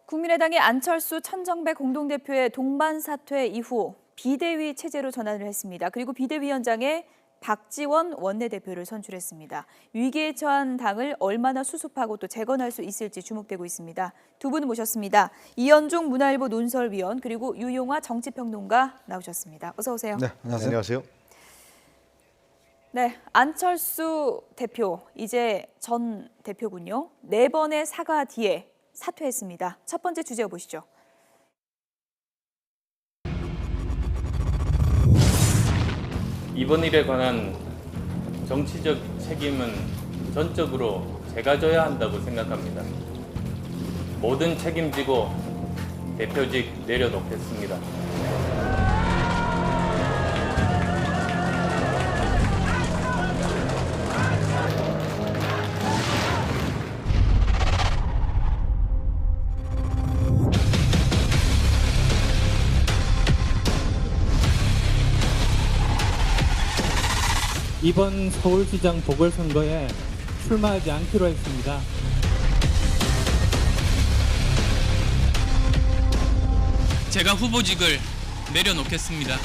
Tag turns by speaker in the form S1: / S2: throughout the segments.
S1: 국민의당의 안철수 천정배 공동대표의 동반 사퇴 이후 비대위 체제로 전환을 했습니다. 그리고 비대위원장에 박지원 원내대표를 선출했습니다. 위기에 처한 당을 얼마나 수습하고 또 재건할 수 있을지 주목되고 있습니다. 두 분 모셨습니다. 이현종 문화일보 논설위원 그리고 유용화 정치평론가 나오셨습니다. 어서 오세요.
S2: 네, 안녕하세요.
S1: 네, 안철수 대표, 이제 전 대표군요. 4번의 사과 뒤에 사퇴했습니다. 첫 번째 주제 보시죠.
S3: 이번 일에 관한 정치적 책임은 전적으로 제가 져야 한다고 생각합니다. 모든 책임지고 대표직 내려놓겠습니다.
S4: 이번 서울시장 보궐선거에 출마하지 않기로 했습니다.
S5: 제가 후보직을 내려놓겠습니다.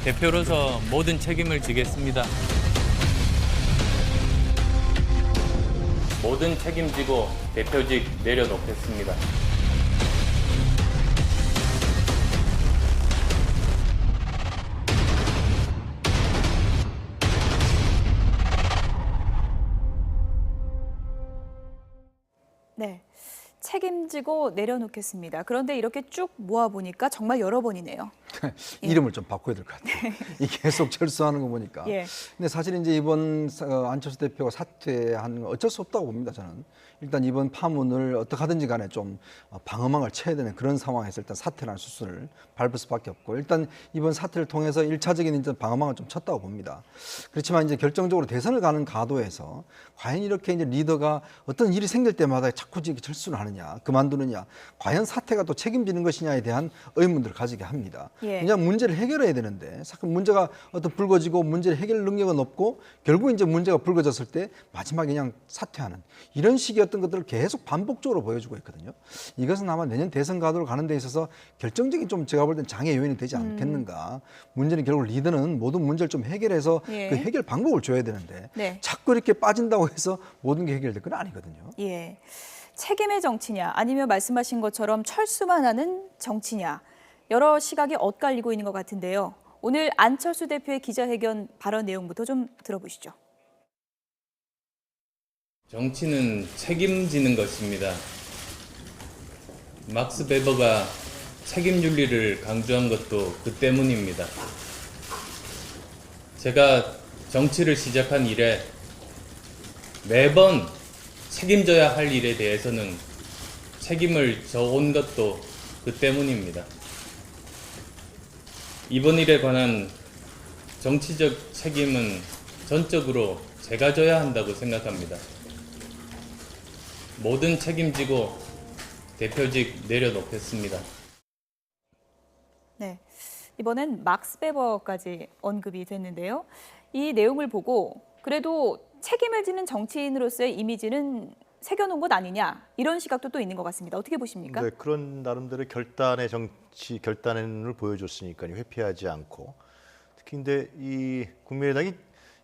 S3: 대표로서 모든 책임을 지겠습니다. 모든 책임지고 대표직 내려놓겠습니다.
S1: 네, 책임지고 내려놓겠습니다. 그런데 이렇게 쭉 모아보니까 정말 여러 번이네요.
S2: 이름을 좀 바꿔야 될 것 같아요. 이게 계속 철수하는 거 보니까.
S1: 예.
S2: 근데 사실 이제 이번 안철수 대표가 사퇴한 건 어쩔 수 없다고 봅니다, 저는. 일단 이번 파문을 어떻게 하든지 간에 좀 방어막을 쳐야 되는 그런 상황에서 일단 사퇴라는 수순을 밟을 수밖에 없고, 일단 이번 사퇴를 통해서 1차적인 이제 방어막을 좀 쳤다고 봅니다. 그렇지만 이제 결정적으로 대선을 가는 가도에서 과연 이렇게 이제 리더가 어떤 일이 생길 때마다 자꾸 이렇게 철수를 하느냐, 그만두느냐, 과연 사퇴가 또 책임지는 것이냐에 대한 의문들을 가지게 합니다.
S1: 예.
S2: 그냥 문제를 해결해야 되는데 자꾸 문제가 어떤 불거지고 문제를 해결 능력은 없고 결국 이제 문제가 불거졌을 때 마지막에 그냥 사퇴하는 이런 식의 어떤 것들을 계속 반복적으로 보여주고 있거든요. 이것은 아마 내년 대선 가도를 가는 데 있어서 결정적인 좀 제가 볼 땐 장애 요인이 되지 않겠는가. 문제는 결국 리더는 모든 문제를 좀 해결해서
S1: 예.
S2: 그 해결 방법을 줘야 되는데
S1: 네.
S2: 자꾸 이렇게 빠진다고 해서 모든 게 해결될 건 아니거든요.
S1: 예, 책임의 정치냐 아니면 말씀하신 것처럼 철수만 하는 정치냐 여러 시각이 엇갈리고 있는 것 같은데요. 오늘 안철수 대표의 기자회견 발언 내용부터 좀 들어보시죠.
S3: 정치는 책임지는 것입니다. 막스 베버가 책임 윤리를 강조한 것도 그 때문입니다. 제가 정치를 시작한 이래 매번 책임져야 할 일에 대해서는 책임을 져온 것도 그 때문입니다. 이번 일에 관한 정치적 책임은 전적으로 제가 져야 한다고 생각합니다. 모든 책임지고 대표직 내려놓겠습니다.
S1: 네, 이번엔 막스 베버까지 언급이 됐는데요. 이 내용을 보고 그래도 책임을 지는 정치인으로서의 이미지는 새겨놓은 것 아니냐 이런 시각도 또 있는 것 같습니다. 어떻게 보십니까?
S6: 네, 그런 나름대로 결단의 정치 결단을 보여줬으니까요. 회피하지 않고 특히 근데 이 국민의당이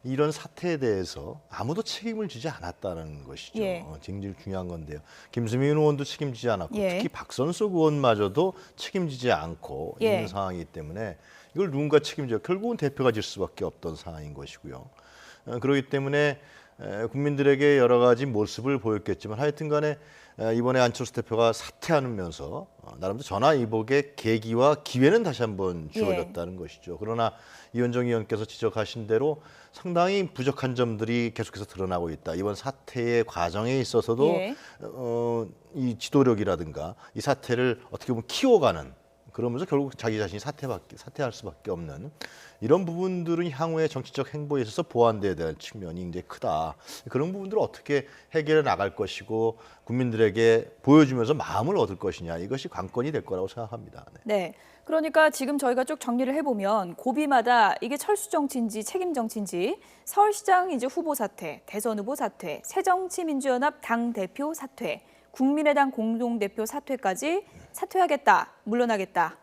S6: 이런 사태에 대해서 아무도 책임을 지지 않았다는 것이죠.
S1: 예.
S6: 굉장히 중요한 건데요. 김수민 의원도 책임지지 않았고
S1: 예.
S6: 특히 박선석 의원마저도 책임지지 않고
S1: 예.
S6: 있는 상황이기 때문에 이걸 누군가 책임져 결국은 대표가 질 수밖에 없던 상황인 것이고요. 그렇기 때문에 국민들에게 여러 가지 모습을 보였겠지만 하여튼간에 이번에 안철수 대표가 사퇴하면서 나름대로 전화위복의 계기와 기회는 다시 한번 주어졌다는 것이죠. 그러나 이현정 의원께서 지적하신 대로 상당히 부족한 점들이 계속해서 드러나고 있다. 이번 사태의 과정에 있어서도
S1: 예.
S6: 이 지도력이라든가 이 사태를 어떻게 보면 키워가는 그러면서 결국 자기 자신이 사퇴할 수밖에 없는 이런 부분들은 향후의 정치적 행보에 있어서 보완돼야 될 측면이 굉장히 크다. 그런 부분들을 어떻게 해결해 나갈 것이고 국민들에게 보여주면서 마음을 얻을 것이냐 이것이 관건이 될 거라고 생각합니다. 네.
S1: 네. 그러니까 지금 저희가 쭉 정리를 해보면 고비마다 이게 철수 정치인지 책임 정치인지 서울시장 이제 후보 사퇴, 대선 후보 사퇴, 새정치민주연합 당 대표 사퇴, 국민의당 공동대표 사퇴까지 사퇴하겠다, 물러나겠다.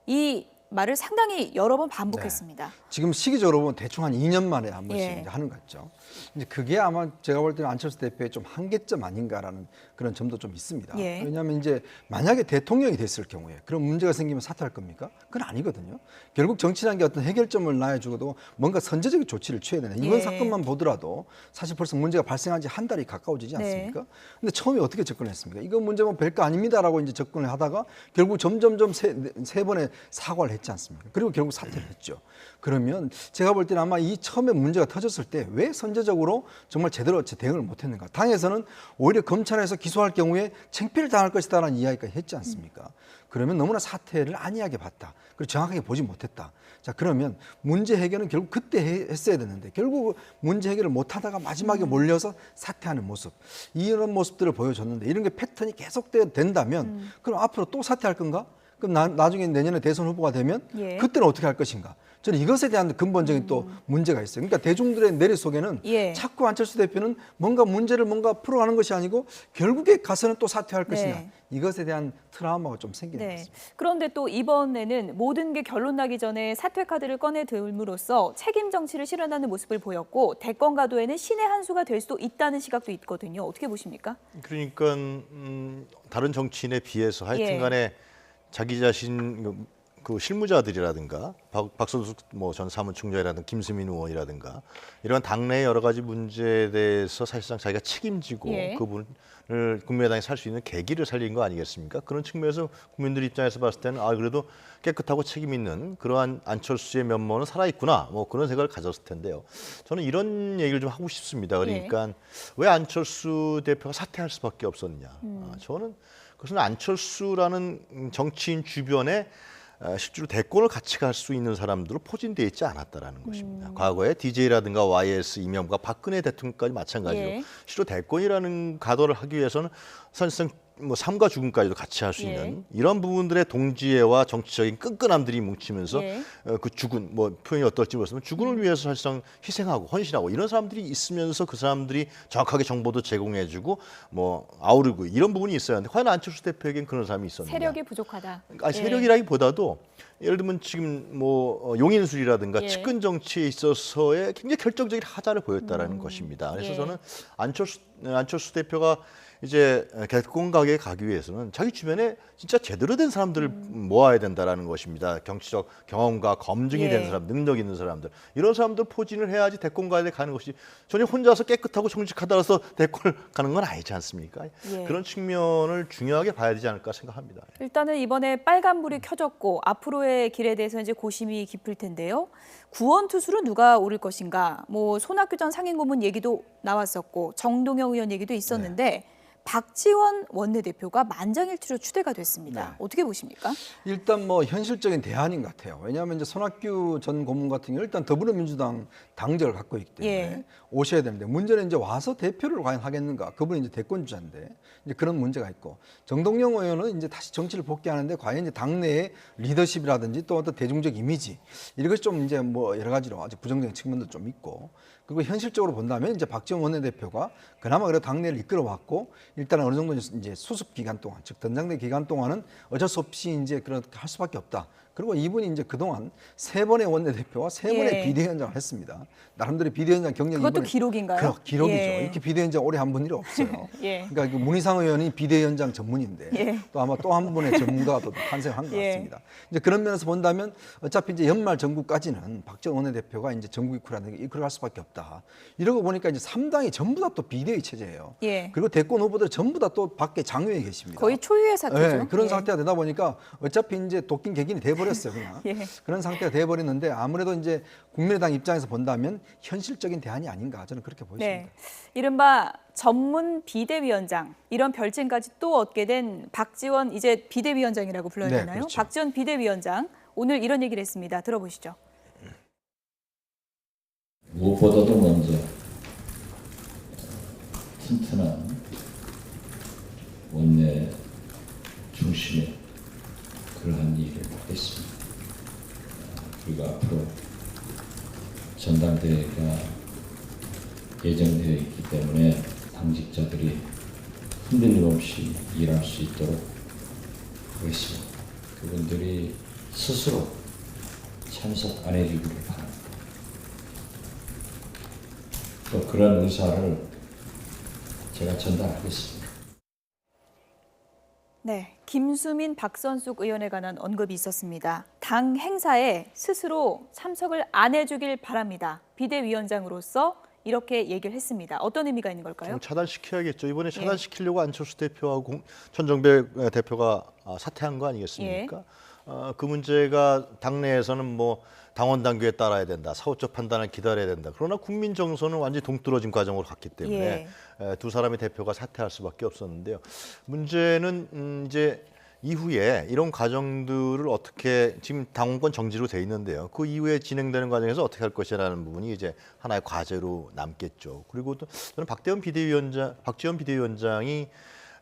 S1: 이 말을 상당히 여러 번 반복했습니다.
S2: 지금 시기적으로 보면 대충 한 2년 만에 한 번씩
S1: 예.
S2: 이제 하는 것 같죠. 이제 그게 아마 제가 볼 때는 안철수 대표의 좀 한계점 아닌가라는 그런 점도 좀 있습니다.
S1: 예.
S2: 왜냐하면 이제 만약에 대통령이 됐을 경우에 그런 문제가 생기면 사퇴할 겁니까? 그건 아니거든요. 결국 정치라는 게 어떤 해결점을 놔주고도 뭔가 선제적인 조치를 취해야 되는 이번
S1: 예.
S2: 사건만 보더라도 사실 벌써 문제가 발생한 지 한 달이 가까워지지 않습니까? 근데 처음에 어떻게 접근했습니까? 이거 문제 뭐 별거 아닙니다라고 이제 접근을 하다가 결국 점점점 세 번의 사과를 했지 않습니까? 그리고 결국 사퇴를 했죠. 그러면 제가 볼 때는 아마 이 처음에 문제가 터졌을 때 왜 선제적으로 정말 제대로 대응을 못했는가? 당에서는 오히려 검찰에서 기소할 경우에 창피를 당할 것이다라는 이야기까지 했지 않습니까? 그러면 너무나 사태를 안이하게 봤다. 그리고 정확하게 보지 못했다. 자, 그러면 문제 해결은 결국 그때 했어야 되는데 결국 문제 해결을 못하다가 마지막에 몰려서 사퇴하는 모습. 이런 모습들을 보여줬는데 이런 게 패턴이 계속된다면 그럼 앞으로 또 사퇴할 건가? 그럼 나중에 내년에 대선 후보가 되면
S1: 예.
S2: 그때는 어떻게 할 것인가? 저는 이것에 대한 근본적인 또 문제가 있어요. 그러니까 대중들의 내리 속에는
S1: 예.
S2: 자꾸 안철수 대표는 뭔가 문제를 풀어가는 것이 아니고 결국에 가서는 또 사퇴할 것이냐.
S1: 네.
S2: 이것에 대한 트라우마가 좀 생기는 것
S1: 네.
S2: 같습니다.
S1: 그런데 또 이번에는 모든 게 결론 나기 전에 사퇴 카드를 꺼내 들므로써 책임 정치를 실현하는 모습을 보였고 대권 가도에는 신의 한 수가 될 수도 있다는 시각도 있거든요. 어떻게 보십니까?
S6: 그러니까 다른 정치인에 비해서 하여튼간에 자기 자신 그 실무자들이라든가 박선숙 전 사무총장이라든가 김수민 의원이라든가 이런 당내의 여러 가지 문제에 대해서 사실상 자기가 책임지고
S1: 예.
S6: 그 부분을 국민의당이 살 수 있는 계기를 살린 거 아니겠습니까? 그런 측면에서 국민들 입장에서 봤을 때는 그래도 깨끗하고 책임 있는 그러한 안철수의 면모는 살아있구나 뭐 그런 생각을 가졌을 텐데요. 저는 이런 얘기를 좀 하고 싶습니다. 그러니까 왜 안철수 대표가 사퇴할 수밖에 없었냐? 저는 그것은 안철수라는 정치인 주변에 실제로 대권을 같이 갈 수 있는 사람들로 포진되어 있지 않았다라는 것입니다. 과거에 DJ라든가 YS, 이명박, 박근혜 대통령까지 마찬가지로
S1: 예.
S6: 실제로 대권이라는 가도를 하기 위해서는 사실상 삶과 죽음까지도 같이 할 수 있는 이런 부분들의 동지애와 정치적인 끈끈함들이 뭉치면서 그 죽은 표현이 어떨지 모르겠지만 죽은을 위해서 사실상 희생하고 헌신하고 이런 사람들이 있으면서 그 사람들이 정확하게 정보도 제공해주고 아우르고 이런 부분이 있어야 하는데 과연 안철수 대표에겐 그런 사람이 있었느냐?
S1: 세력이 부족하다.
S6: 세력이라기보다도 예를 들면 지금 용인술이라든가 측근 정치에 있어서의 굉장히 결정적인 하자를 보였다라는 것입니다. 그래서 저는 안철수 대표가 이제 대권 가게에 가기 위해서는 자기 주변에 진짜 제대로 된 사람들을 모아야 된다라는 것입니다. 정치적 경험과 검증이 된 사람, 능력 있는 사람들 이런 사람들 포진을 해야지 대권 가게에 가는 것이 전혀 혼자서 깨끗하고 정직하다라서 대권을 가는 건 아니지 않습니까? 그런 측면을 중요하게 봐야 되지 않을까 생각합니다.
S1: 일단은 이번에 빨간불이 켜졌고 앞으로의 길에 대해서 이제 고심이 깊을 텐데요. 구원 투수로 누가 오를 것인가? 손학규 전 상임고문 얘기도 나왔었고 정동영 의원 얘기도 있었는데 박지원 원내대표가 만장일치로 추대가 됐습니다. 어떻게 보십니까?
S2: 일단 현실적인 대안인 것 같아요. 왜냐하면 이제 손학규 전 고문 같은 경우 일단 더불어민주당 당적을 갖고 있기 때문에 오셔야 되는데 문제는 이제 와서 대표를 과연 하겠는가? 그분이 이제 대권 주자인데 이제 그런 문제가 있고 정동영 의원은 이제 다시 정치를 복귀하는데 과연 이제 당내의 리더십이라든지 또 어떤 대중적 이미지 이런 것이 좀 이제 여러 가지로 아주 부정적인 측면도 좀 있고 그리고 현실적으로 본다면 이제 박지원 원내대표가 그나마 그래도 당내를 이끌어왔고 일단 어느 정도 이제 수습 기간 동안 즉 전당대 기간 동안은 어쩔 수 없이 이제 그렇게 할 수밖에 없다. 그리고 이분이 이제 그동안 3번의 원내대표와 3번의 비대위원장을 했습니다. 나름대로 비대위원장 경력이
S1: 그것도 기록인가요?
S2: 기록이죠. 이렇게 비대위원장 오래 한 분이 없어요. 그러니까 그 문희상 의원이 비대위원장 전문인데 또 아마 또 한 분의 전문가가 또 탄생한 것 같습니다. 이제 그런 면에서 본다면 어차피 이제 연말 정국까지는 박지원 원내대표가 이제 정국 이끌어가는 게 이끌어갈 수밖에 없다. 이러고 보니까 이제 3당이 전부 다 또 비대위 체제예요. 그리고 대권 후보들 전부 다 또 밖에 장외에 계십니다.
S1: 거의 초유의 사태죠.
S2: 그런 상태가 되다 보니까 어차피 이제 도끼 객인이 돼버렸어요, 그냥. 그런 상태가 돼버렸는데 아무래도 이제 국민의당 입장에서 본다면 현실적인 대안이 아닌가 저는 그렇게 보입니다.
S1: 이른바 전문 비대위원장 이런 별칭까지 또 얻게 된 박지원 이제 비대위원장이라고 불러야
S2: 네,
S1: 되나요?
S2: 그렇죠.
S1: 박지원 비대위원장 오늘 이런 얘기를 했습니다. 들어보시죠.
S7: 무엇보다도 먼저 튼튼한 원내 중심의 그러한 일을 하겠습니다. 그리고 앞으로 전당대회가 예정되어 있기 때문에 당직자들이 흔들림 없이 일할 수 있도록 하겠습니다. 그분들이 스스로 참석 안 해주기를 바랍니다. 또 그런 의사를 제가 전달하겠습니다.
S1: 네, 김수민 박선숙 의원에 관한 언급이 있었습니다. 당 행사에 스스로 참석을 안 해주길 바랍니다. 비대위원장으로서 이렇게 얘기를 했습니다. 어떤 의미가 있는 걸까요?
S6: 좀 차단시켜야겠죠. 이번에 차단시키려고 안철수 대표하고 천정배 대표가 사퇴한 거 아니겠습니까? 그 문제가 당내에서는 뭐 당원 당규에 따라야 된다, 사후적 판단을 기다려야 된다. 그러나 국민 정서는 완전히 동떨어진 과정으로 갔기 때문에 두 사람의 대표가 사퇴할 수밖에 없었는데요. 문제는 이제 이후에 이런 과정들을 어떻게 지금 당원권 정지로 돼 있는데요. 그 이후에 진행되는 과정에서 어떻게 할 것이라는 부분이 이제 하나의 과제로 남겠죠. 그리고 또 저는 박지원 비대위원장이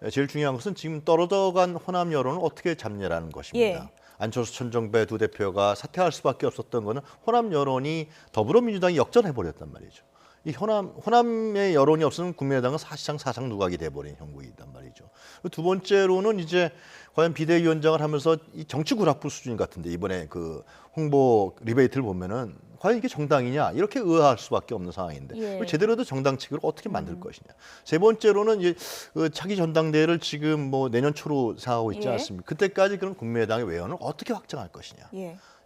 S6: 제일 중요한 것은 지금 떨어져간 호남 여론을 어떻게 잡냐라는 것입니다. 안철수 천정배 두 대표가 사퇴할 수밖에 없었던 거는 호남 여론이 더불어민주당이 역전해버렸단 말이죠. 이 호남의 여론이 없으면 국민의당은 사실상 사상 누각이 돼버린 형국이단 말이죠. 두 번째로는 이제 과연 비대위원장을 하면서 이 정치 구락부 수준 같은데 이번에 그 홍보 리베이트를 보면은 과연 이게 정당이냐 이렇게 의아할 수밖에 없는 상황인데 제대로 된 정당책을 어떻게 만들 것이냐. 세 번째로는 이제 차기 전당대회를 지금 뭐 내년 초로 생각하고 있지 않습니까? 그때까지 그런 국민의당의 외연을 어떻게 확정할 것이냐.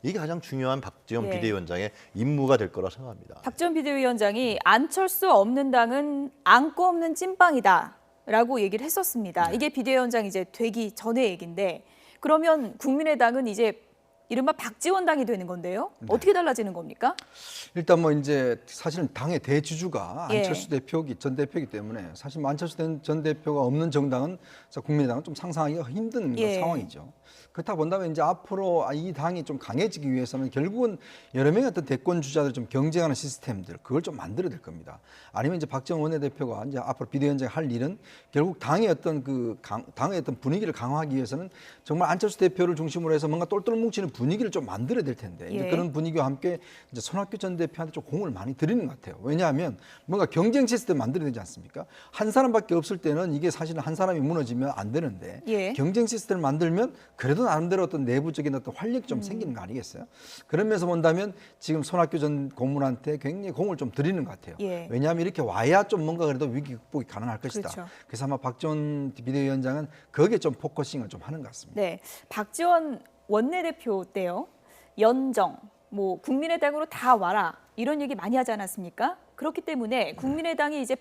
S6: 이게 가장 중요한 박지원 비대위원장의 임무가 될 거라 생각합니다.
S1: 박지원 비대위원장이 안철수 없는 당은 안고 없는 찐빵이다라고 얘기를 했었습니다. 이게 비대위원장 이제 되기 전의 얘기인데 그러면 국민의당은 이제 이른바 박지원당이 되는 건데요. 어떻게 달라지는 겁니까?
S2: 일단 뭐 이제 사실은 당의 대주주가 안철수 전 대표이기 때문에 사실 뭐 안철수 전 대표가 없는 정당은 국민의당은 좀 상상하기가 힘든 상황이죠. 그렇다 본다면 이제 앞으로 이 당이 좀 강해지기 위해서는 결국은 여러 명의 어떤 대권 주자들 좀 경쟁하는 시스템들 그걸 좀 만들어야 될 겁니다. 아니면 이제 박지원 원내대표가 이제 앞으로 비대위원장이 할 일은 결국 당의 어떤 당의 어떤 분위기를 강화하기 위해서는 정말 안철수 대표를 중심으로 해서 뭔가 똘똘 뭉치는 분위기를 좀 만들어야 될 텐데 이제 그런 분위기와 함께 이제 손학규 전 대표한테 좀 공을 많이 들이는 것 같아요. 왜냐하면 뭔가 경쟁 시스템 만들어야 되지 않습니까? 한 사람밖에 없을 때는 이게 사실은 한 사람이 무너지면 안 되는데 경쟁 시스템을 만들면 그래도 나름대로 어떤 내부적인 어떤 활력이 좀 생기는 거 아니겠어요? 그런 면에서 본다면 지금 손학규 전 고문한테 굉장히 공을 좀 들이는 것 같아요. 왜냐하면 이렇게 와야 좀 뭔가 그래도 위기 극복이 가능할 것이다. 그래서 아마 박지원 비대위원장은 거기에 좀 포커싱을 좀 하는 것 같습니다.
S1: 네, 박지원 원내대표 때요. 연정, 뭐 국민의당으로 다 와라 이런 얘기 많이 하지 않았습니까? 그렇기 때문에 국민의당이 이제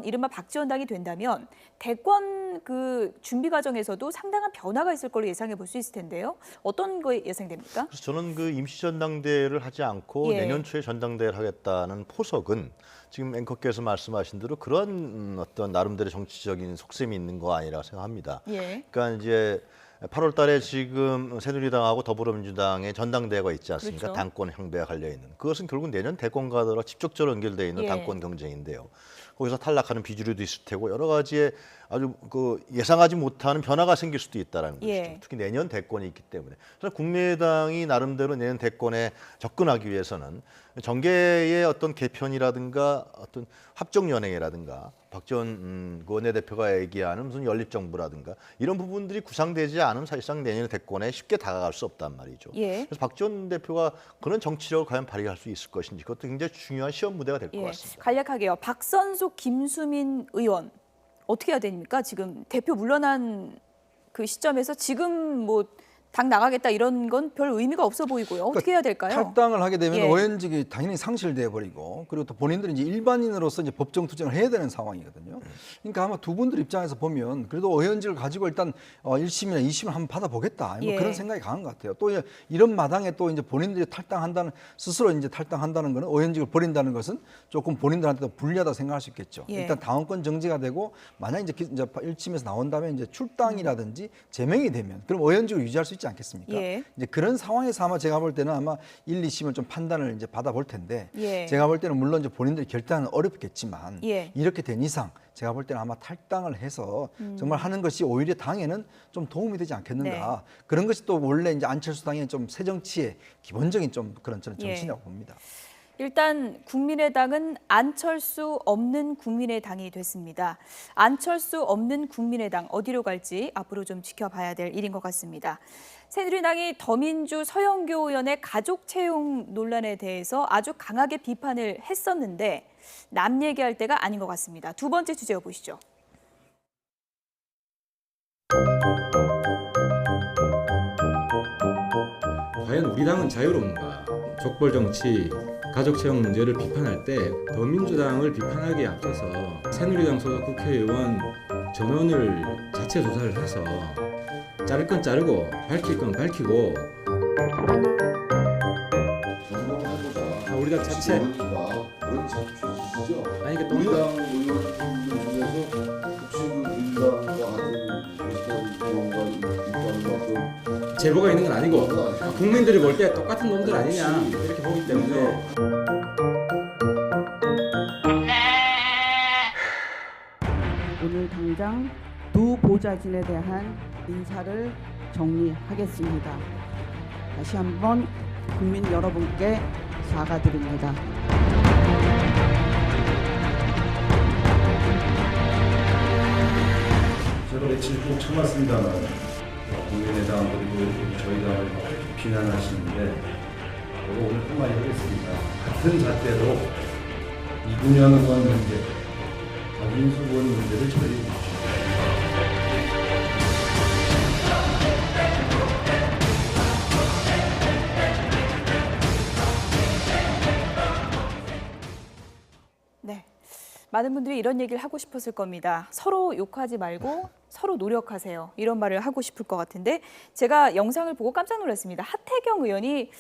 S1: 이른바 박지원당이 된다면 대권 그 준비 과정에서도 상당한 변화가 있을 걸로 예상해 볼 수 있을 텐데요. 어떤 거 예상됩니까?
S6: 그래서 저는 그 임시 전당대회를 하지 않고 내년 초에 전당대회를 하겠다는 포석은 지금 앵커께서 말씀하신 대로 그런 어떤 나름대로 정치적인 속셈이 있는 거 아니라고 생각합니다. 그러니까 이제 8월 달에 지금 새누리당하고 더불어민주당의 전당대회가 있지 않습니까? 당권 형배가 갈려 있는. 그것은 결국 내년 대권과도 직접적으로 연결되어 있는 당권 경쟁인데요. 거기서 탈락하는 비주류도 있을 테고 여러 가지의 아주 그 예상하지 못하는 변화가 생길 수도 있다는 것이죠. 특히 내년 대권이 있기 때문에. 그래서 국민의당이 나름대로 내년 대권에 접근하기 위해서는 정계의 어떤 개편이라든가 어떤 합종연행이라든가 박지원 원내대표가 얘기하는 무슨 연립정부라든가 이런 부분들이 구상되지 않으면 사실상 내년 대권에 쉽게 다가갈 수 없단 말이죠. 그래서 박지원 대표가 그런 정치력을 과연 발휘할 수 있을 것인지 그것도 굉장히 중요한 시험 무대가 될 것 같습니다.
S1: 간략하게요. 박선숙, 김수민 의원 어떻게 해야 됩니까? 지금 대표 물러난 그 시점에서 지금 뭐 당 나가겠다 이런 건 별 의미가 없어 보이고요. 어떻게 해야 될까요?
S2: 탈당을 하게 되면
S1: 예.
S2: 의원직이 당연히 상실돼 버리고 그리고 또 본인들이 이제 일반인으로서 이제 법정 투쟁을 해야 되는 상황이거든요. 그러니까 아마 두 분들 입장에서 보면 그래도 의원직을 가지고 일단 1심이나 2심을 한번 받아보겠다 뭐
S1: 예.
S2: 그런 생각이 강한 것 같아요. 또 이런 마당에 또 이제 본인들이 탈당한다는 스스로 이제 탈당한다는 거는 의원직을 버린다는 것은 조금 본인들한테도 불리하다 생각할 수 있겠죠.
S1: 예.
S2: 일단 당원권 정지가 되고 만약 이제 1심에서 나온다면 이제 출당이라든지 제명이 되면 그럼 의원직을 유지할 수 있지 않겠습니까?
S1: 예.
S2: 이제 그런 상황에서 아마 제가 볼 때는 아마 1, 2심을 좀 판단을 이제 받아볼 텐데
S1: 예.
S2: 제가 볼 때는 물론 이제 본인들이 결단은 어렵겠지만
S1: 예.
S2: 이렇게 된 이상 제가 볼 때는 아마 탈당을 해서 정말 하는 것이 오히려 당에는 좀 도움이 되지 않겠는가
S1: 네.
S2: 그런 것이 또 원래 이제 안철수 당의 좀 새정치의 기본적인 좀 그런 저는
S1: 예.
S2: 정신이라고 봅니다.
S1: 일단 국민의당은 안철수 없는 국민의당이 됐습니다. 안철수 없는 국민의당 어디로 갈지 앞으로 좀 지켜봐야 될 일인 것 같습니다. 새누리당이 더민주 서영교 의원의 가족 채용 논란에 대해서 아주 강하게 비판을 했었는데 남 얘기할 때가 아닌 것 같습니다. 두 번째 주제 보시죠.
S8: 과연 우리 당은 자유로운가? 족벌 정치, 가족 채용 문제를 비판할 때 더민주당을 비판하기에 앞서서 새누리당 소속 국회의원 전원을 자체 조사를 해서 자를 건 자르고 밝힐 건 밝히고 우리 당 자체 아니 이게 또 제보가 있는 건 아니고 국민들이 볼 때 똑같은 놈들 아니냐 이렇게 보기 때문에
S9: 오늘 당장 두 보좌진에 대한 인사를 정리하겠습니다. 다시 한번 국민 여러분께 사과드립니다.
S10: 제가 며칠 꼭 참았습니다만 국민의당 그리고 저희 당을 비난하시는데 오늘 한마디 하겠습니다. 같은 잣대로 이분양 의원 문제, 박인수 의원 문제를 처리해 주십시오.
S1: 네, 많은 분들이 이런 얘기를 하고 싶었을 겁니다. 서로 욕하지 말고 서로 노력하세요. 이런 말을 하고 싶을 것 같은데 제가 영상을 보고 깜짝 놀랐습니다. 하태경 의원이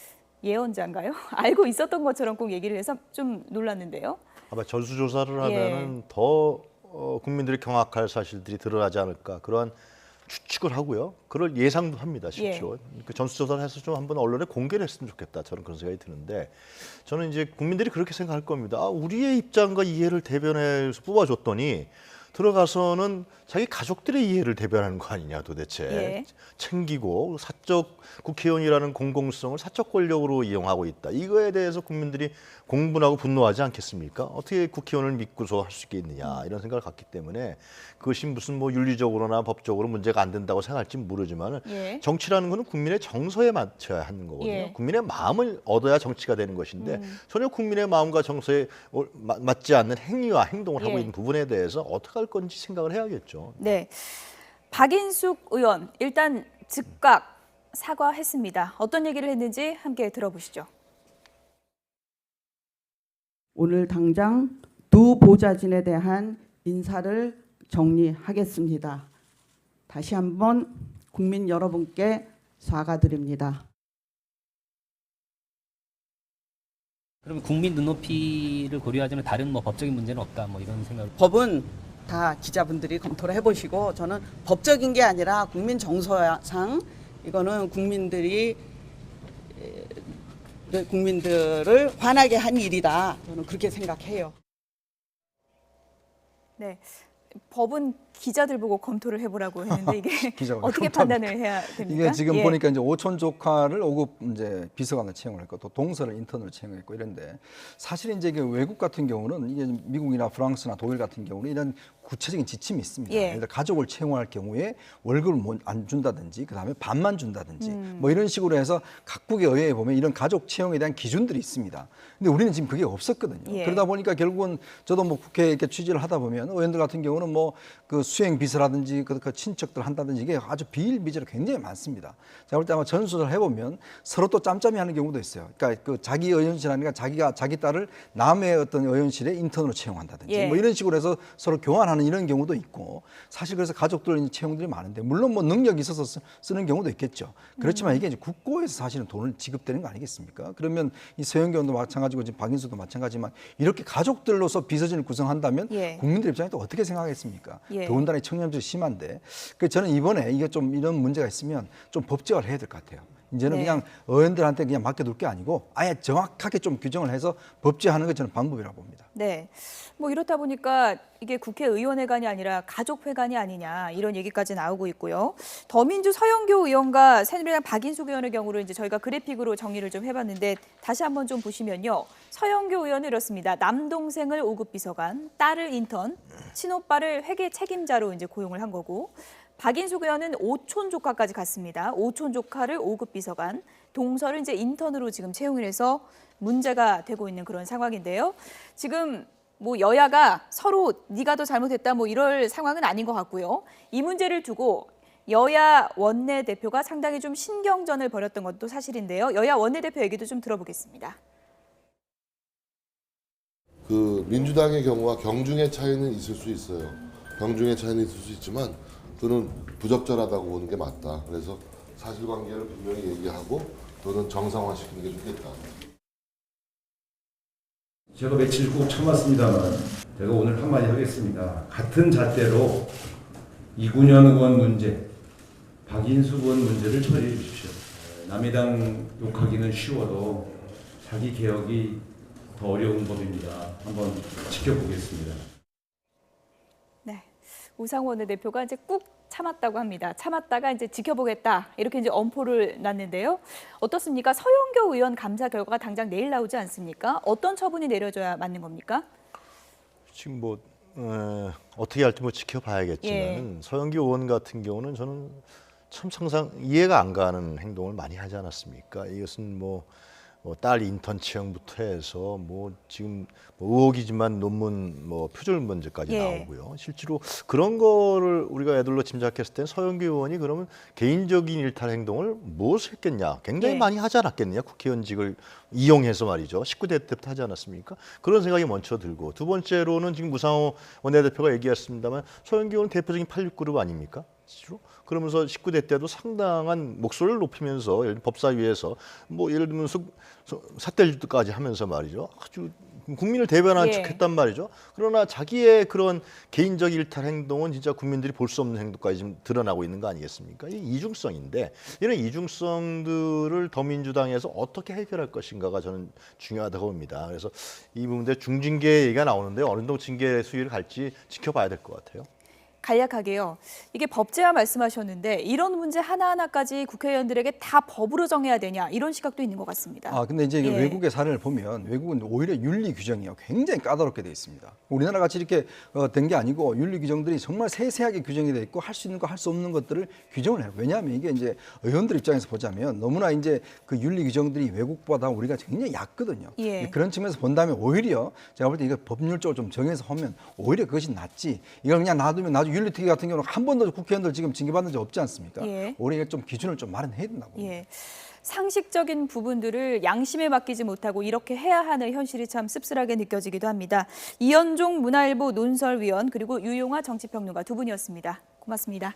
S1: 예언자인가요? 알고 있었던 것처럼 꼭 얘기를 해서 좀 놀랐는데요.
S6: 아마 전수조사를 하면은 더 국민들이 경악할 사실들이 드러나지 않을까 그러한 추측을 하고요. 그럴 예상도 합니다. 실제로. 그 전수조사를 해서 좀 한번 언론에 공개를 했으면 좋겠다. 저는 그런 생각이 드는데 저는 이제 국민들이 그렇게 생각할 겁니다. 아, 우리의 입장과 이해를 대변해서 뽑아줬더니 들어가서는 자기 가족들의 이해를 대변하는 거 아니냐 도대체.
S1: 예.
S6: 챙기고 사적 국회의원이라는 공공성을 사적 권력으로 이용하고 있다. 이거에 대해서 국민들이 공분하고 분노하지 않겠습니까? 어떻게 국회의원을 믿고서 할 수 있겠느냐 이런 생각을 갖기 때문에 그것이 무슨 뭐 윤리적으로나 법적으로 문제가 안 된다고 생각할지 모르지만
S1: 예.
S6: 정치라는 것은 국민의 정서에 맞춰야 하는 거거든요.
S1: 예.
S6: 국민의 마음을 얻어야 정치가 되는 것인데 전혀 국민의 마음과 정서에 맞지 않는 행위와 행동을 하고
S1: 예.
S6: 있는 부분에 대해서 어떻게 할 건지 생각을 해야겠죠.
S1: 네, 박인숙 의원 일단 즉각 사과했습니다. 어떤 얘기를 했는지 함께 들어보시죠.
S9: 오늘 당장 두 보좌진에 대한 인사를 정리하겠습니다. 다시 한번 국민 여러분께 사과드립니다.
S11: 그럼 국민 눈높이를 고려하자면 다른 뭐 법적인 문제는 없다 뭐 이런 생각을.
S9: 법은 다 기자분들이 검토를 해보시고 저는 법적인 게 아니라 국민 정서상 이거는 국민들을 화나게 한 일이다. 저는 그렇게 생각해요.
S1: 네, 법은 기자들 보고 검토를 해보라고 했는데 이게
S2: 기자가
S1: 어떻게 판단을 해야 됩니까?
S2: 이게 지금
S1: 예.
S2: 보니까 이제 오촌 조카를 5급 이제 비서관을 채용을 했고 또 동서를 인턴으로 채용했고 이런데 사실 이제 이게 외국 같은 경우는 이게 미국이나 프랑스나 독일 같은 경우는 이런 구체적인 지침이 있습니다.
S1: 예.
S2: 예를 들어 가족을 채용할 경우에 월급을 안 준다든지 그다음에 반만 준다든지 뭐 이런 식으로 해서 각국의 의회에 보면 이런 가족 채용에 대한 기준들이 있습니다. 근데 우리는 지금 그게 없었거든요.
S1: 예.
S2: 그러다 보니까 결국은 저도 뭐 국회에 이렇게 취재를 하다 보면 의원들 같은 경우는 뭐 그 수행 비서라든지 그 친척들 한다든지 이게 아주 비일비재로 굉장히 많습니다. 제가 볼 때 아마 전수를 해보면 서로 또 짬짬이 하는 경우도 있어요. 그러니까 그 자기 의원실 아니까 자기 딸을 남의 어떤 의원실에 인턴으로 채용한다든지
S1: 예.
S2: 뭐 이런 식으로 해서 서로 교환하는 이런 경우도 있고 사실 그래서 가족들 채용들이 많은데 물론 뭐 능력이 있어서 쓰는 경우도 있겠죠. 그렇지만 이게 이제 국고에서 사실은 돈을 지급되는 거 아니겠습니까? 그러면 이 서영교 의원도 마찬가지고 지금 박인수도 마찬가지지만 이렇게 가족들로서 비서진을 구성한다면
S1: 예.
S2: 국민들 입장에 또 어떻게 생각하겠습니까?
S1: 예.
S2: 더군다나 청렴주의 심한데 그래서 저는 이번에 이게 좀 이런 문제가 있으면 좀 법제화를 해야 될 것 같아요. 이제는
S1: 네.
S2: 그냥 의원들한테 그냥 맡겨둘 게 아니고 아예 정확하게 좀 규정을 해서 법제화하는 게 저는 방법이라고 봅니다.
S1: 네. 뭐 이렇다 보니까 이게 국회의원회관이 아니라 가족회관이 아니냐 이런 얘기까지 나오고 있고요. 더민주 서영교 의원과 새누리당 박인숙 의원의 경우를 이제 저희가 그래픽으로 정리를 좀 해봤는데 다시 한번 좀 보시면요. 서영교 의원은 이렇습니다. 남동생을 5급 비서관, 딸을 인턴, 친오빠를 회계 책임자로 이제 고용을 한 거고 박인숙 의원은 오촌 조카까지 갔습니다. 오촌 조카를 5급 비서관, 동서를 이제 인턴으로 지금 채용을 해서 문제가 되고 있는 그런 상황인데요. 지금 뭐 여야가 서로 네가 더 잘못했다 뭐 이럴 상황은 아닌 것 같고요. 이 문제를 두고 여야 원내대표가 상당히 좀 신경전을 벌였던 것도 사실인데요. 여야 원내대표 얘기도 좀 들어보겠습니다.
S12: 그 민주당의 경우와 경중의 차이는 있을 수 있어요. 경중의 차이는 있을 수 있지만 저는 부적절하다고 보는 게 맞다. 그래서 사실관계를 분명히 얘기하고 또는 정상화시키는 게 좋겠다.
S10: 제가 며칠 꼭 참았습니다만 제가 오늘 한마디 하겠습니다. 같은 잣대로 이군현 의원 문제, 박인숙 의원 문제를 처리해 주십시오. 남의 당 욕하기는 쉬워도 자기 개혁이 더 어려운 법입니다. 한번 지켜보겠습니다.
S1: 네, 우상원 원내대표가 이제 꾹 참았다고 합니다. 참았다가 이제 지켜보겠다 이렇게 이제 엄포를 놨는데요. 어떻습니까? 서영교 의원 감사 결과가 당장 내일 나오지 않습니까? 어떤 처분이 내려져야 맞는 겁니까?
S6: 지금 뭐 어떻게 할지 뭐 지켜봐야겠지만
S1: 예.
S6: 서영교 의원 같은 경우는 저는 참 상상 이해가 안 가는 행동을 많이 하지 않았습니까? 이것은 뭐 딸 인턴 채용부터 해서 뭐 지금 의혹이지만 논문 뭐 표절 문제까지
S1: 예.
S6: 나오고요. 실제로 그런 거를 우리가 애들로 짐작했을 때 서영교 의원이 그러면 개인적인 일탈 행동을 무엇을 했겠냐? 굉장히
S1: 예.
S6: 많이 하지 않았겠느냐? 국회의원직을 이용해서 말이죠. 19대 때부터 하지 않았습니까? 그런 생각이 먼저 들고 두 번째로는 지금 무상호 원내대표가 얘기했습니다만 서영교 의원은 대표적인 86그룹 아닙니까? 실제로? 그러면서 19대 때도 상당한 목소리를 높이면서 예를 들면 법사위에서 뭐 예를 들면 삿대질까지 하면서 말이죠. 아주 국민을 대변한
S1: 예.
S6: 척 했단 말이죠. 그러나 자기의 그런 개인적 일탈 행동은 진짜 국민들이 볼 수 없는 행동까지 지금 드러나고 있는 거 아니겠습니까? 이 이중성인데 이런 이중성들을 더민주당에서 어떻게 해결할 것인가가 저는 중요하다고 봅니다. 그래서 이 부분에 중징계 얘기가 나오는데 어느 정도 징계 수위를 갈지 지켜봐야 될 것 같아요.
S1: 간략하게요. 이게 법제화 말씀하셨는데 이런 문제 하나하나까지 국회의원들에게 다 법으로 정해야 되냐 이런 시각도 있는 것 같습니다.
S2: 근데 이제
S1: 예.
S2: 외국의 사례를 보면 외국은 오히려 윤리 규정이 굉장히 까다롭게 돼 있습니다. 우리나라 같이 이렇게 된 게 아니고 윤리 규정들이 정말 세세하게 규정이 돼 있고 할 수 있는 거 할 수 없는 것들을 규정을 해요. 왜냐하면 이게 이제 의원들 입장에서 보자면 너무나 이제 그 윤리 규정들이 외국보다 우리가 굉장히 얕거든요.
S1: 예.
S2: 그런 측면에서 본다면 오히려 제가 볼 때 이거 법률적으로 좀 정해서 하면 오히려 그것이 낫지. 이걸 그냥 놔두면 나중에 윤리특위 같은 경우는 한 번도 국회의원들 지금 징계받는 적 없지 않습니까?
S1: 예.
S2: 오히려 좀 기준을 좀 마련해야 된다고.
S1: 예. 상식적인 부분들을 양심에 맡기지 못하고 이렇게 해야 하는 현실이 참 씁쓸하게 느껴지기도 합니다. 이현종 문화일보 논설위원 그리고 유용하 정치평론가 두 분이었습니다. 고맙습니다.